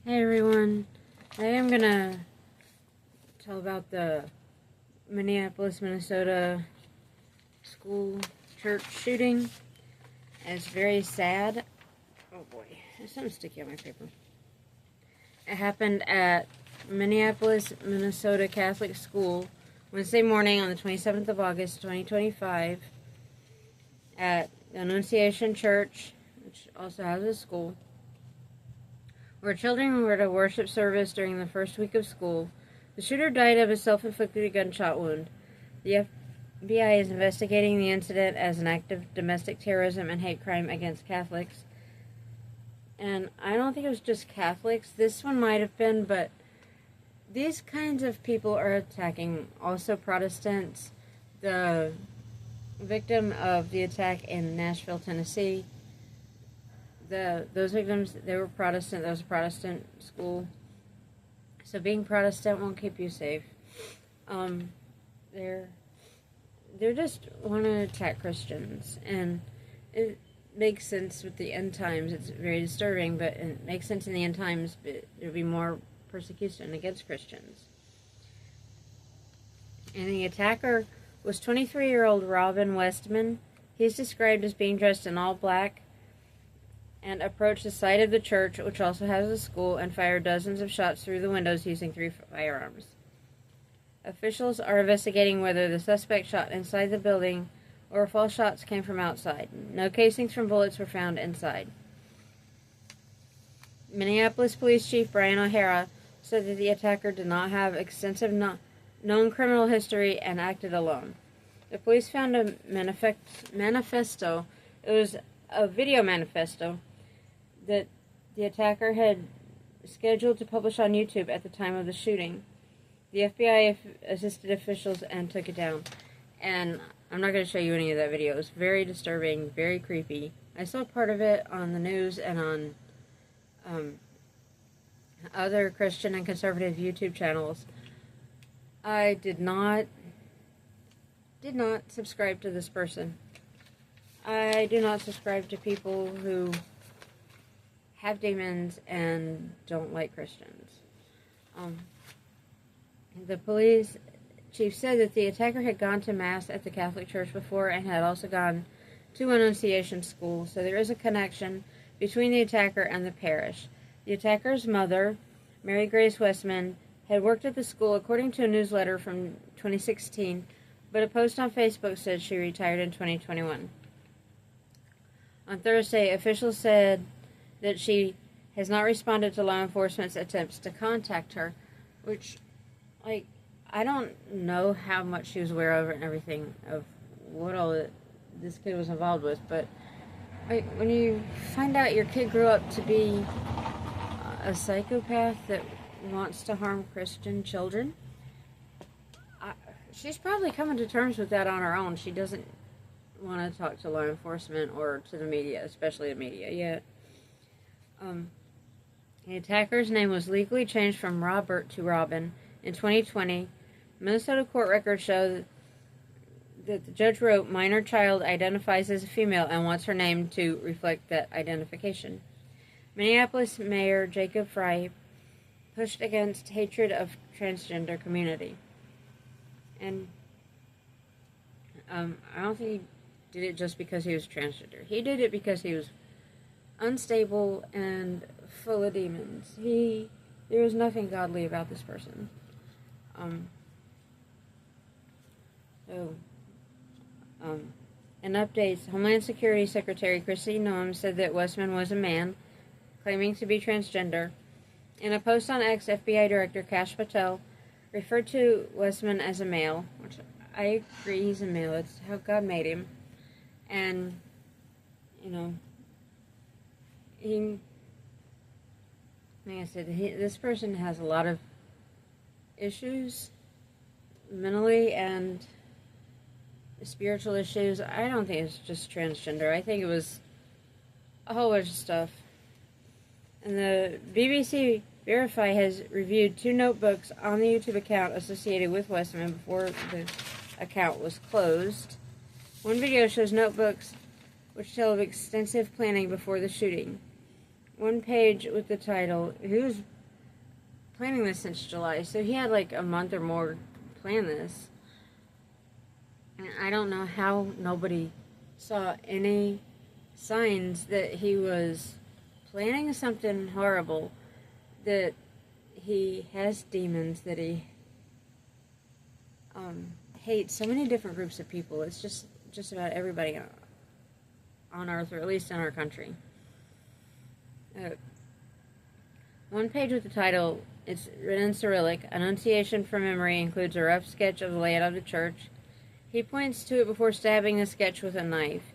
Hey everyone, today I'm gonna tell about the Minneapolis, Minnesota school church shooting. It's very sad. Oh boy, there's something sticky on my paper. It happened at Minneapolis, Minnesota Catholic School Wednesday morning on the 27th of August, 2025 at the Annunciation Church, which also has a school, where children were at a worship service during the first week of school. The shooter died of a self-inflicted gunshot wound. The FBI is investigating the incident as an act of domestic terrorism and hate crime against Catholics. And I don't think it was just Catholics. This one might have been, but these kinds of people are attacking also Protestants. The victim of the attack in Nashville, Tennessee, those victims, they were Protestant. That was a Protestant school. So being Protestant won't keep you safe. They're just want to attack Christians, and it makes sense with the end times. It's very disturbing, but it makes sense in the end times. But there'll be more persecution against Christians. And the attacker was 23-year-old Robin Westman. He's described as being dressed in all black and approached the site of the church, which also has a school, and fired dozens of shots through the windows using 3 firearms. Officials are investigating whether the suspect shot inside the building or if all shots came from outside. No casings from bullets were found inside. Minneapolis Police Chief Brian O'Hara said that the attacker did not have extensive known criminal history and acted alone. The police found a manifesto. It was a video manifesto that the attacker had scheduled to publish on YouTube at the time of the shooting. The FBI assisted officials and took it down. And I'm not going to show you any of that video. It was very disturbing, very creepy. I saw part of it on the news and on other Christian and conservative YouTube channels. I did not subscribe to this person. I do not subscribe to people who have demons and don't like Christians. The police chief said that the attacker had gone to Mass at the Catholic Church before and had also gone to Annunciation School, so there is a connection between the attacker and the parish. The attacker's mother, Mary Grace Westman, had worked at the school according to a newsletter from 2016, but a post on Facebook said she retired in 2021. On Thursday, officials said that she has not responded to law enforcement's attempts to contact her, which, I don't know how much she was aware of and everything, of what all this kid was involved with, but when you find out your kid grew up to be a psychopath that wants to harm Christian children, she's probably coming to terms with that on her own. She doesn't want to talk to law enforcement or to the media, especially the media, yet. The attacker's name was legally changed from Robert to Robin in 2020. Minnesota court records show that the judge wrote, "Minor child identifies as a female and wants her name to reflect that identification." Minneapolis Mayor Jacob Frey pushed against hatred of transgender community. And I don't think he did it just because he was transgender. He did it because he was unstable and full of demons. There was nothing godly about this person. In updates, Homeland Security Secretary Kristi Noem said that Westman was a man, claiming to be transgender. In a post on X, FBI Director Kash Patel referred to Westman as a male, which I agree he's a male. It's how God made him. And, like I said, this person has a lot of issues, mentally and spiritual issues. I don't think it's just transgender. I think it was a whole bunch of stuff. And the BBC Verify has reviewed 2 notebooks on the YouTube account associated with Westman before the account was closed. One video shows notebooks which tell of extensive planning before the shooting. One page with the title, "Who's planning this since July, so he had like a month or more to plan this. And I don't know how nobody saw any signs that he was planning something horrible, that he has demons, that he hates so many different groups of people. It's just about everybody on Earth, or at least in our country. One page with the title, it's written in Cyrillic. Annunciation from memory includes a rough sketch of the layout of the church. He points to it before stabbing the sketch with a knife.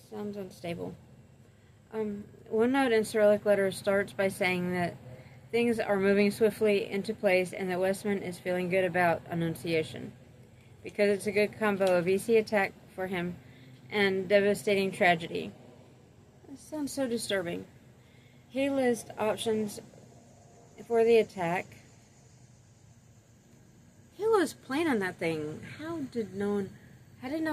Sounds unstable. One note in Cyrillic letters starts by saying that things are moving swiftly into place and that Westman is feeling good about Annunciation, because it's a good combo of easy attack for him and devastating tragedy. This sounds so disturbing. He lists options for the attack. Who was planning that thing? How did no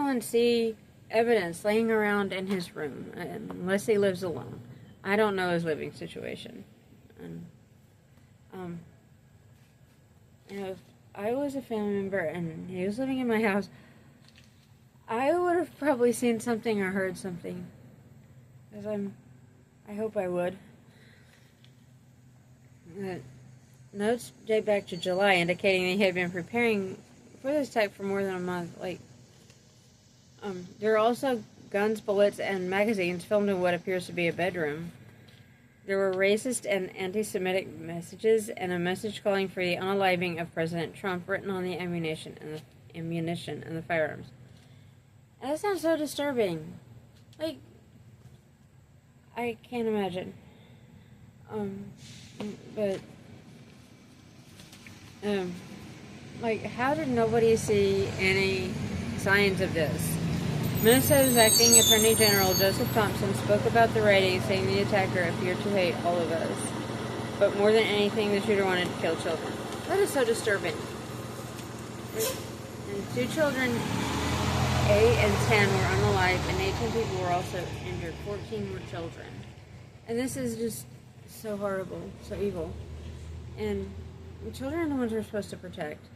one see evidence laying around in his room, unless he lives alone? I don't know his living situation. And, if I was a family member and he was living in my house, I would have probably seen something or heard something. Because I hope I would. Notes date back to July, indicating that he had been preparing for this attack for more than a month. There are also guns, bullets, and magazines filmed in what appears to be a bedroom. There were racist and anti-Semitic messages, and a message calling for the unaliving of President Trump written on the ammunition and the firearms. And that sounds so disturbing. I can't imagine. How did nobody see any signs of this? Minnesota's acting Attorney General Joseph Thompson spoke about the writing, saying the attacker appeared to hate all of us. But more than anything, the shooter wanted to kill children. That is so disturbing. And 2 children, 8 and 10, were unalive, and 18 people were also injured. 14 were children. And this is just so horrible, so evil. And the children are the ones we're supposed to protect.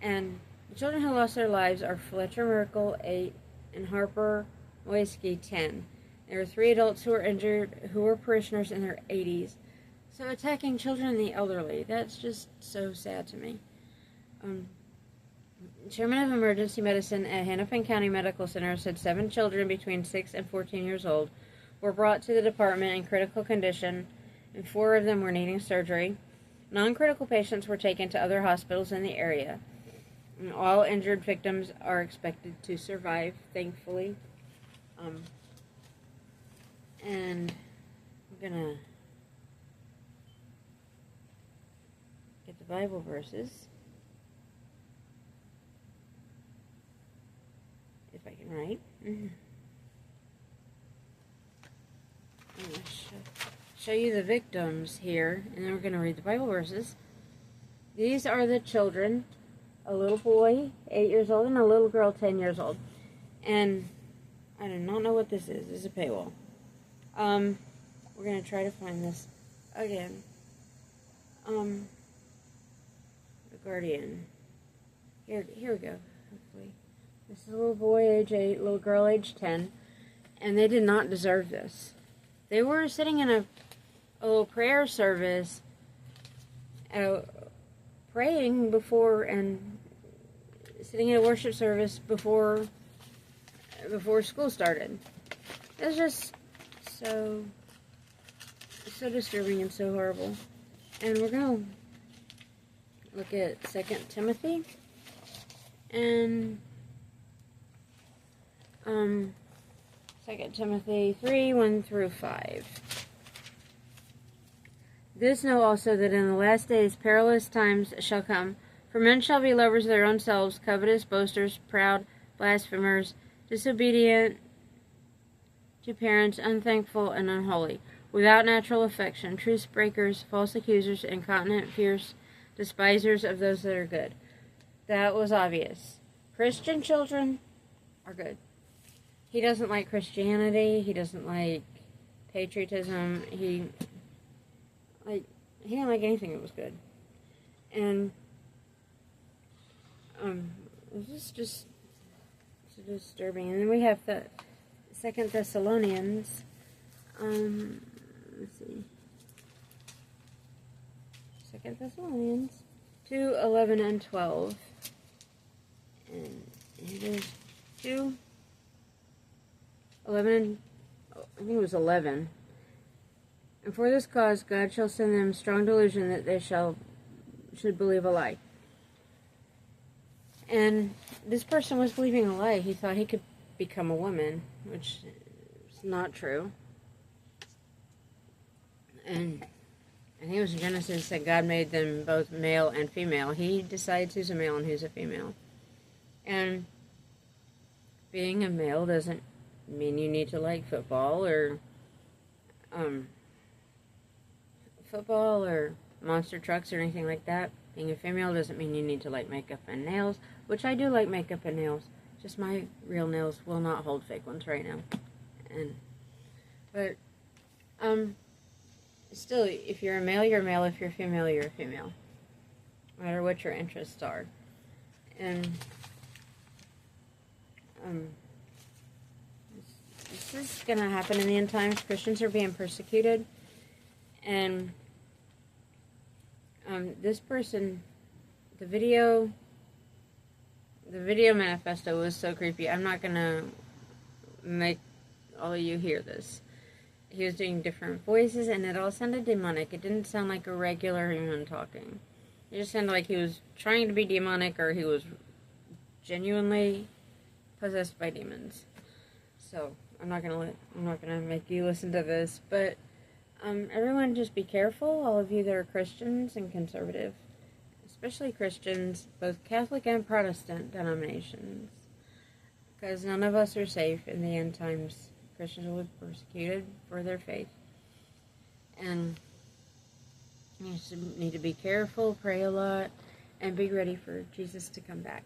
And the children who lost their lives are Fletcher Merkel, 8, and Harper Moisky, 10. There were 3 adults who were injured, who were parishioners in their 80s. So attacking children and the elderly, that's just so sad to me. Chairman of Emergency Medicine at Hennepin County Medical Center said 7 children between 6 and 14 years old were brought to the department in critical condition, and 4 of them were needing surgery. Non-critical patients were taken to other hospitals in the area. And all injured victims are expected to survive, thankfully. And I'm gonna get the Bible verses, if I can write. I'm gonna show you the victims here, and then we're gonna read the Bible verses. These are the children. A little boy, 8 years old, and a little girl, 10 years old. And I do not know what this is. This is a paywall. We're going to try to find this again. The Guardian. Here we go, hopefully. This is a little boy, age 8, little girl, age 10. And they did not deserve this. They were sitting in a little prayer service, praying before, and sitting in a worship service before school started. It was just so disturbing and so horrible. And we're going to look at 2 Timothy and 2 Timothy 3, 1 through 5. This know also that in the last days perilous times shall come. For men shall be lovers of their own selves, covetous, boasters, proud, blasphemers, disobedient to parents, unthankful, and unholy, without natural affection, truce breakers, false accusers, incontinent, fierce, despisers of those that are good. That was obvious. Christian children are good. He doesn't like Christianity. He doesn't like patriotism. He didn't like anything that was good. And it's just disturbing. And then we have the 2 Thessalonians. Let's see. 2 Thessalonians 2:11 and 12. And it is 2:11 and I think it was 11. And for this cause God shall send them strong delusion that they should believe a lie. And this person was believing a lie. He thought he could become a woman, which is not true. And I think it was in Genesis that God made them both male and female. He decides who's a male and who's a female. And being a male doesn't mean you need to like football or monster trucks or anything like that. Being a female doesn't mean you need to like makeup and nails, which I do like makeup and nails. Just my real nails will not hold fake ones right now. But still, if you're a male, you're a male. If you're a female, you're a female. No matter what your interests are. And this is going to happen in the end times. Christians are being persecuted. And this person, the video manifesto was so creepy. I'm not going to make all of you hear this. He was doing different voices, and it all sounded demonic. It didn't sound like a regular human talking. It just sounded like he was trying to be demonic, or he was genuinely possessed by demons. So I'm not gonna make you listen to this, but everyone just be careful. All of you that are Christians and conservative, especially Christians, both Catholic and Protestant denominations, because none of us are safe in the end times. Christians will be persecuted for their faith. And you just need to be careful, pray a lot, and be ready for Jesus to come back.